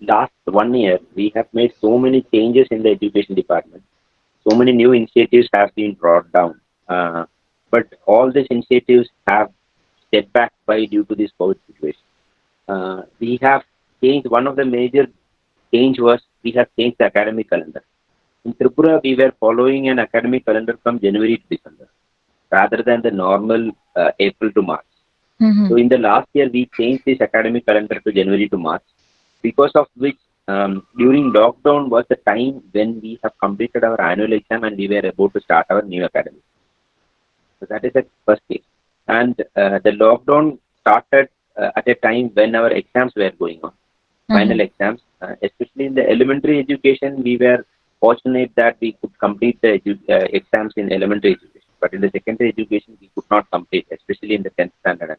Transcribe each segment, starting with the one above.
last 1 year, we have made so many changes in the education department. So many new initiatives have been brought down. But all these initiatives have stepped back by due to this COVID situation. We have changed, one of the major change was we have changed the academic calendar. In Tripura, we were following an academic calendar from January to December rather than the normal April to March. Mm-hmm. So in the last year, we changed this academic calendar to January to March, because of which during lockdown was the time when we have completed our annual exam and we were about to start our new academy. So that is the first thing. And the lockdown started at a time when our exams were going on, Mm-hmm. final exams. Especially in the elementary education, we were fortunate that we could complete the exams in elementary education. But in the secondary education, we could not complete, especially in the 10th standard.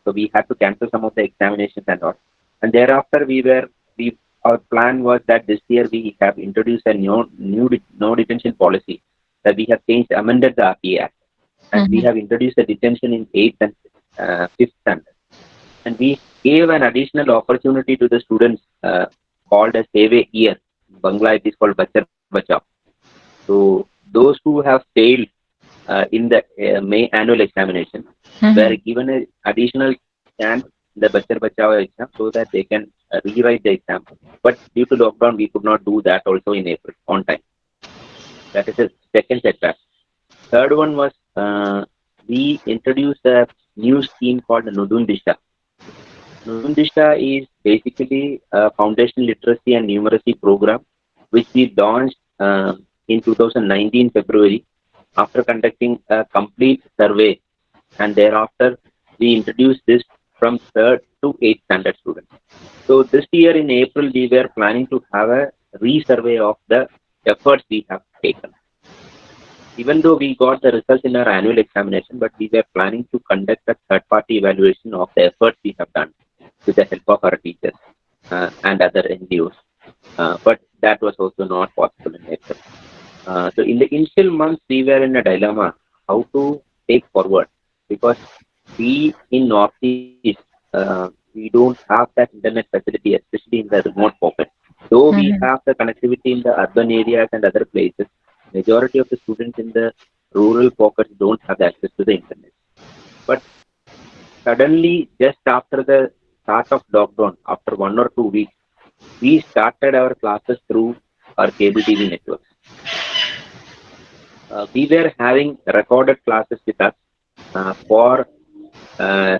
So we had to cancel some of the examinations and all. And thereafter, we our plan was that this year we have introduced a no detention policy, that we have changed, amended the RTA Act, and we Mm-hmm. have introduced a detention in 8th and 5th standard. And we gave an additional opportunity to the students called as Save a Year. In Bangla, it is called Bachar Bachao. So those who have failed in the May annual examination were Mm-hmm. given an additional chance in the Bachar Bachao exam so that they can rewrite the exam. But due to lockdown, we could not do that also in April on time. That is the second setback. Third one was we introduced a new scheme called Nudun Disha. Nudun Disha is basically a foundation literacy and numeracy program which we launched in 2019 February after conducting a complete survey, and thereafter we introduced this from third to eighth standard students. So this year in April we were planning to have a resurvey of the efforts we have taken. Even though we got the results in our annual examination, but we were planning to conduct a third party evaluation of the efforts we have done with the help of our teachers and other NGOs. But that was also not possible in April. So in the initial months, we were in a dilemma how to take forward, because we in Northeast, we don't have that internet facility, especially in the remote pockets. Though we Mm-hmm. have the connectivity in the urban areas and other places, majority of the students in the rural pockets don't have access to the internet. But suddenly, just after the start of lockdown, after 1 or 2 weeks, we started our classes through our cable TV networks. We were having recorded classes with us for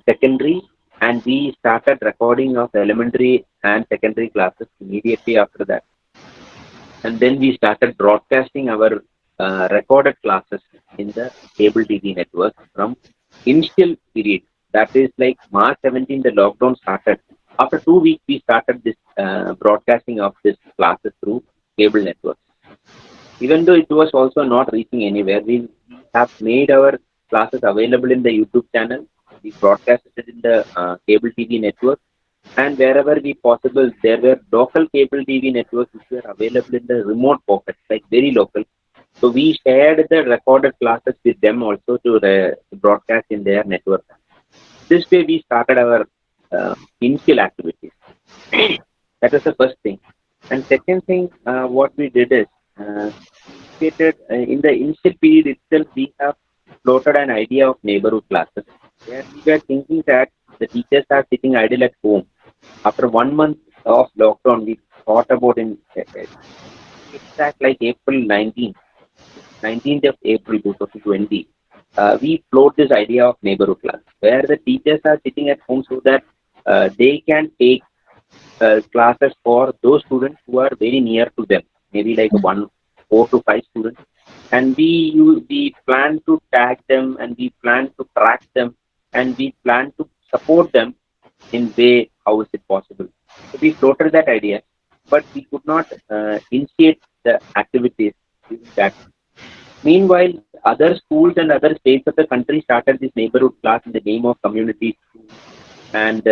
secondary, and we started recording of elementary and secondary classes immediately after that. And then we started broadcasting our recorded classes in the cable TV network from initial period. That is like March 17, the lockdown started. After 2 weeks, we started this broadcasting of this classes through cable networks. Even though it was also not reaching anywhere, we have made our classes available in the YouTube channel. We broadcasted it in the cable TV network, and wherever we possible, there were local cable TV networks which were available in the remote pockets, like very local. So we shared the recorded classes with them also to broadcast in their network. This way, we started our initial activities. That was the first thing. And second thing, what we did is created in the initial period itself, we have floated an idea of neighborhood classes, where we were thinking that the teachers are sitting idle at home. After 1 month of lockdown, we thought about in exact like April 19th of April 2020, we float this idea of neighborhood class, where the teachers are sitting at home so that they can take classes for those students who are very near to them, maybe like one, 4 to 5 students. And we plan to tag them, and we plan to track them, and we plan to support them in way how is it possible. So we floated that idea, but we could not initiate the activities during that. Meanwhile, other schools and other states of the country started this neighborhood class in the name of community schools, and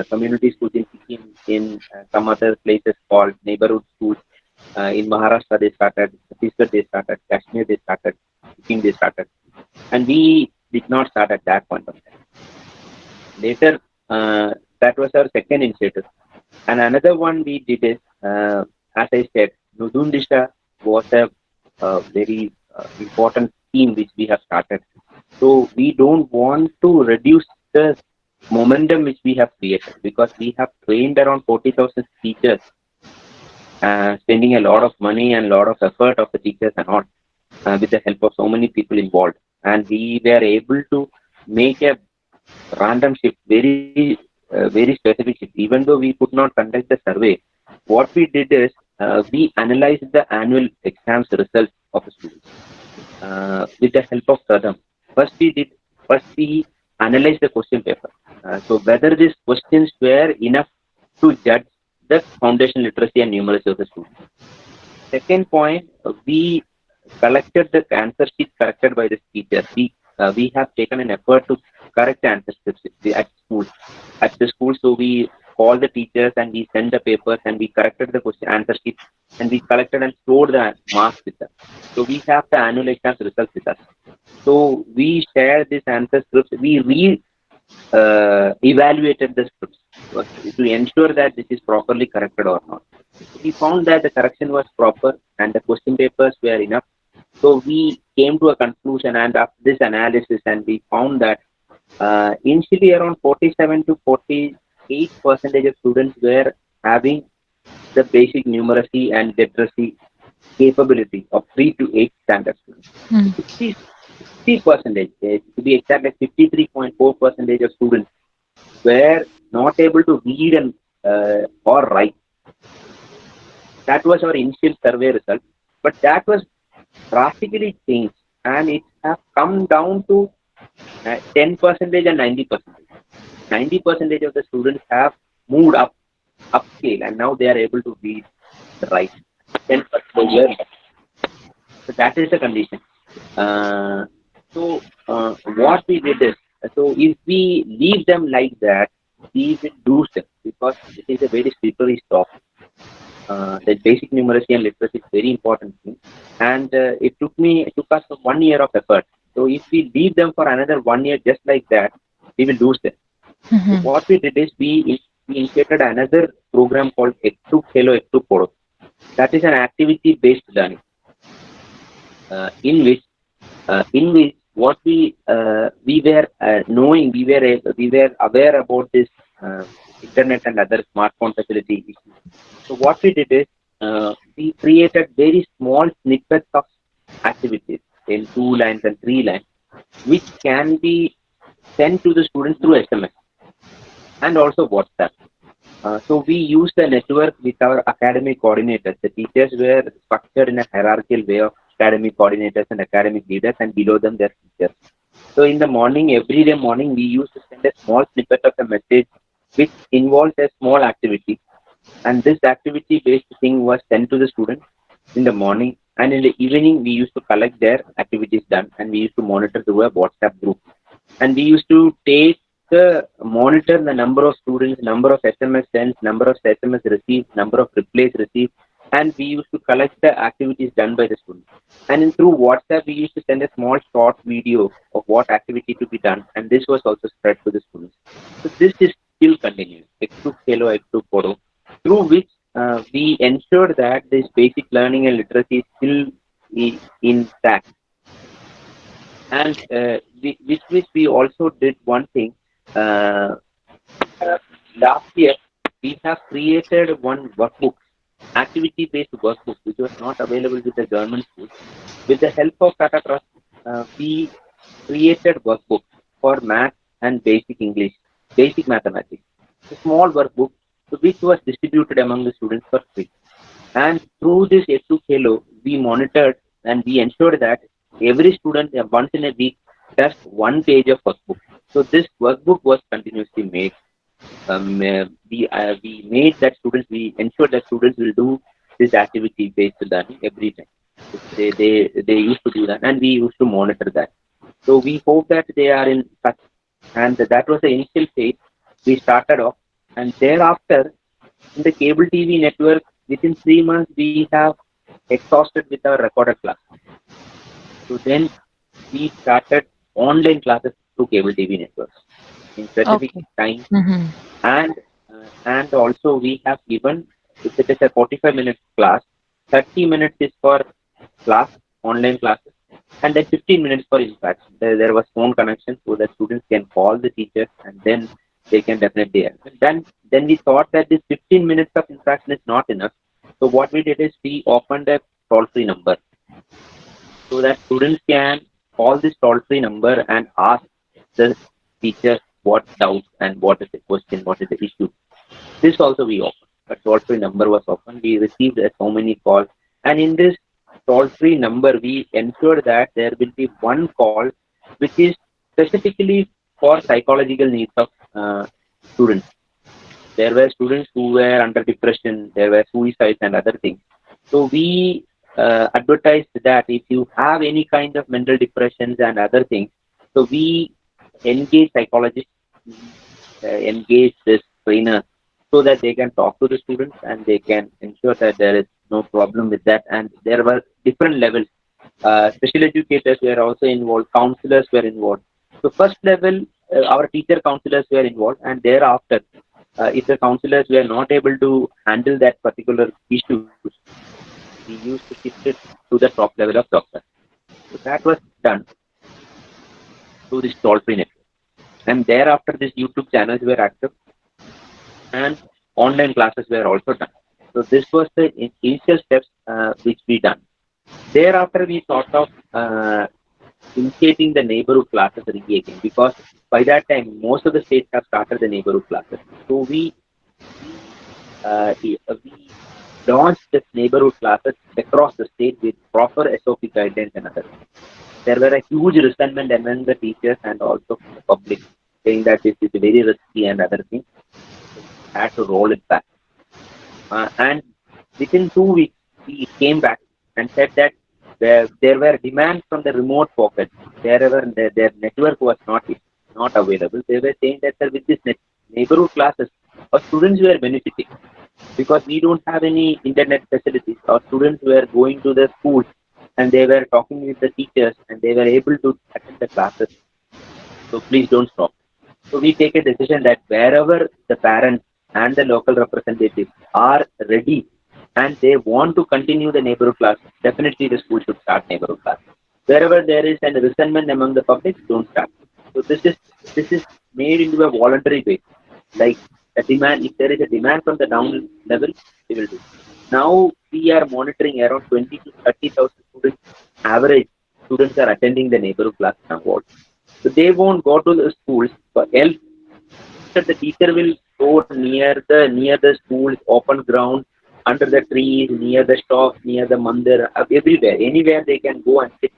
community schools in Sikkim, in some other places called neighborhood schools. In Maharashtra, they started, Chhattisgarh, they started, Kashmir, they started, Sikkim, they started. And we did not start at that point of time. Later, that was our second initiative. And another one we did is, as I said, Nudundisha was a very important scheme which we have started. So we don't want to reduce the momentum which we have created, because we have trained around 40,000 teachers, spending a lot of money and a lot of effort of the teachers and all, with the help of so many people involved. And we were able to make a random shift, very specific shift. Even though we could not conduct the survey, what we did is, we analyzed the annual exams results of the students, with the help of Pradham. First we did, first we analyzed the question paper. So whether these questions were enough to judge the foundation literacy and numeracy of the students. Second point, we collected the answer sheet corrected by the teacher. We have taken an effort to correct the answer scripts at school. At the school, so we call the teachers and we send the papers and we corrected the question answer sheet, and we collected and stored the marks with us. So we have the annual exams results with us. So we share this answer scripts. We evaluated the scripts to ensure that this is properly corrected or not. We found that the correction was proper and the question papers were enough. So we came to a conclusion, and after this analysis, and we found that initially around 47 to 48 percentage of students were having the basic numeracy and literacy capability of 3 to 8 standard students. Mm. 60 percentage, to be exact, like 53.4 percentage of students were not able to read and or write. That was our initial survey result, but that was drastically changed, and it has come down to 10 percentage and 90 percentage. 90 percentage of the students have moved upscale, and now they are able to read the right. 10 percentage. So that is the condition. Uh, so what we did is, so if we leave them like that, we will lose them, because it is a very slippery stop. The basic numeracy and literacy is very important thing, and it took us 1 year of effort. So if we leave them for another 1 year just like that, we will lose them. So Mhm. what we did is, we initiated another program called Ektu Hello Ektu Podo. That is an activity based learning, in which what we were knowing, we were aware about this uh, internet and other smartphone facility issues. So what we did is, we created very small snippets of activities in 2 lines and 3 lines, which can be sent to the students through SMS and also WhatsApp. So we use the network with our academic coordinators. The teachers were structured in a hierarchical way of academic coordinators and academic leaders, and below them their teachers. So in the morning, every day morning, we used to send a small snippet of a message which involves a small activity, and this activity based thing was sent to the students in the morning, and in the evening we used to collect their activities done, and we used to monitor through a WhatsApp group. And we used to take monitor the number of students, number of SMS sent, number of SMS received, number of replies received, and we used to collect the activities done by the students. And in through WhatsApp, we used to send a small short video of what activity to be done, and this was also spread to the students. So this is still continuing, Ektu Kelo, Ektu Poro, through which we ensure that this basic learning and literacy is still intact. And which we also did one thing. Uh, Last year, we have created one workbook, activity-based workbook, which was not available with the government schools. With the help of Tata Trust, we created workbook for math and basic English, basic mathematics. A small workbook, which was distributed among the students for free. And through this Edu Hello, we monitored and we ensured that every student once in a week does one page of workbook. So this workbook was continuously made. We made that students, we ensured that students will do this activity based learning every time. They used to do that, and we used to monitor that. So we hope that they are in touch, and that was the initial phase we started off. And thereafter, in the cable TV network, within 3 months we have exhausted with our recorded class. So then we started online classes through cable TV networks in specific Okay. time, Mhm. and And also we have given, if it is a 45-minute class, 30 minutes is for class, online classes, and then 15 minutes for interaction. There was phone connection so that students can call the teachers and then they can definitely answer. Then we thought that this 15 minutes of interaction is not enough. So what we did is we opened a toll-free number so that students can call this toll-free number and ask the teacher what doubts and what is the question, what is the issue. This also we opened. A toll-free number was opened. We received so many calls. And in this toll-free number, we ensured that there will be one call which is specifically for psychological needs of students. There were students who were under depression, there were suicides and other things. So we advertised that if you have any kind of mental depressions and other things, so we engage psychologists, engage this trainer so that they can talk to the students and they can ensure that there is no problem with that. And there were different levels. Special educators were also involved, counselors were involved. So first level, our teacher counselors were involved, and thereafter, if the counselors were not able to handle that particular issues, we used to shift it to the top level of doctor. So that was done through this toll-free network. And thereafter, these YouTube channels were active and online classes were also done. So this was the initial steps which we done. Thereafter, we thought of initiating the neighborhood classes again, because by that time most of the states have started the neighborhood classes. So we launched the neighborhood classes across the state with proper SOP guidelines and others. There were a huge resentment among the teachers and also from the public, saying that this is very risky and other things. So we had to roll it back. And within 2 weeks, we came back and said that there were demands from the remote pockets, wherever their network was not available. They were saying that, sir, with this neighborhood classes, our students were benefiting because we don't have any internet facilities. Our students were going to the schools and they were talking with the teachers and they were able to attend the classes. So please don't stop. So we take a decision that wherever the parents and the local representatives are ready and they want to continue the neighborhood class, definitely the school should start neighborhood class. Wherever there is a resentment among the public, don't start. So this is made into a voluntary base. Like a demand, if there is a demand from the down level, we will do. Now we are monitoring around 20 to 30,000 students. Average students are attending the neighborhood class now. So they won't go to the schools, but else the teacher will go near the schools, open ground, under the trees, near the shops, near the mandir, everywhere, anywhere they can go and sit